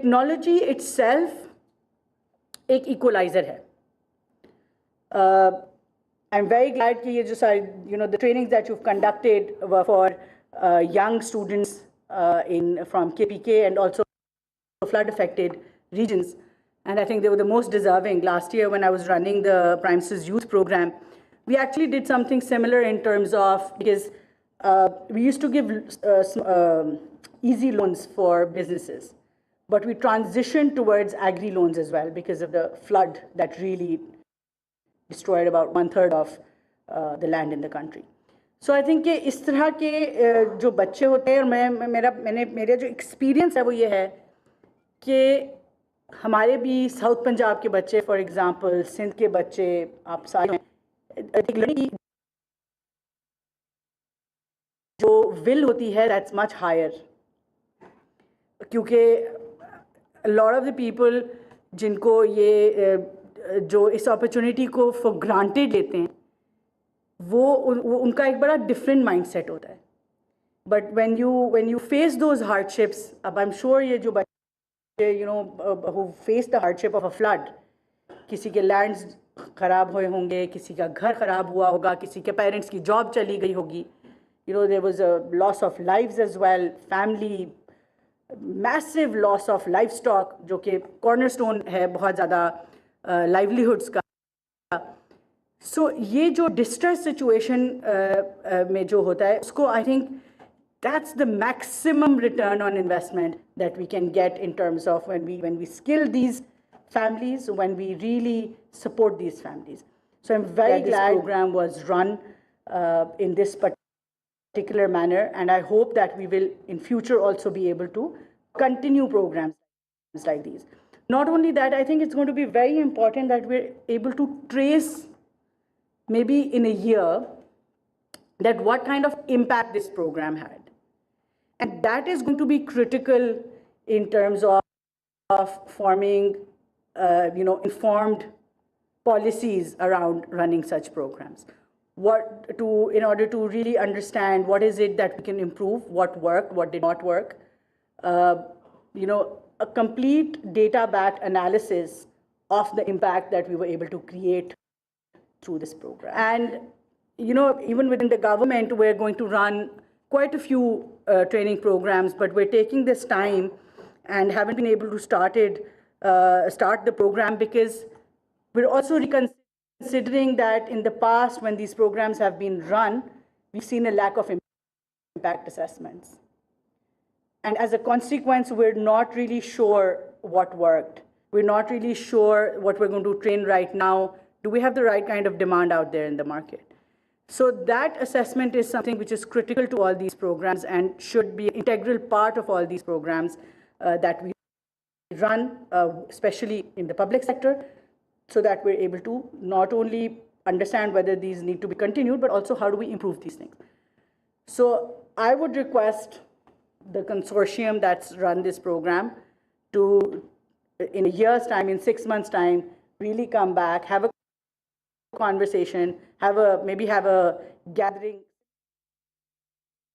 technology itself एक equalizer है. I'm very glad कि ये जो सारे the trainings that you've conducted were for young students from KPK and also flood affected regions, and I think they were the most deserving. Last year when I was running the Prime Minister's Youth Program, we actually did something similar in terms of, because we used to give easy loans for businesses, but we transitioned towards agri loans as well because of the flood that really destroyed about 1/3 of the land in the country. So I think कि इस तरह के जो बच्चे होते हैं, और मेरा जो experience है वो ये है कि हमारे भी साउथ पंजाब के बच्चे, फॉर एग्जांपल सिंध के बच्चे, आप सारे एक लड़की जो विल होती है दैट्स मच हायर, क्योंकि लॉट ऑफ द पीपल जिनको ये जो इस अपॉर्चुनिटी को फॉर ग्रांटेड लेते हैं, वो उनका एक बड़ा डिफरेंट माइंडसेट होता है. But when you face those hardships, अब आई एम श्योर ये जो बच्चे who face the hardship of a flood, किसी के लैंड्स ख़राब हुए होंगे, किसी का घर ख़राब हुआ होगा, किसी के पेरेंट्स की जॉब चली गई होगी, there was a loss of lives as well, family, massive loss of livestock, जो कि cornerstone है बहुत ज़्यादा livelihoods का. So ये जो distress situation में जो होता है, उसको I think that's the maximum return on investment that we can get in terms of when we skill these families, when we really support these families. So I'm very glad this program was run in this particular manner, and I hope that we will in future also be able to continue programs like these. Not only that, I think it's going to be very important that we're able to trace maybe in a year that what kind of impact this program had. And that is going to be critical in terms of forming, informed policies around running such programs. In order to really understand what is it that we can improve, what worked, what did not work. A complete data-backed analysis of the impact that we were able to create through this program. And, even within the government, we're going to run quite a few training programs, but we're taking this time and haven't been able to start the program because we're also reconsidering that in the past when these programs have been run, we've seen a lack of impact assessments. And as a consequence, we're not really sure what worked. We're not really sure what we're going to train right now. Do we have the right kind of demand out there in the market? So that assessment is something which is critical to all these programs and should be an integral part of all these programs that we run, especially in the public sector, so that we're able to not only understand whether these need to be continued, but also how do we improve these things. So I would request the consortium that's run this program to, in a year's time, in 6 months' time, really come back, have a conversation, maybe have a gathering.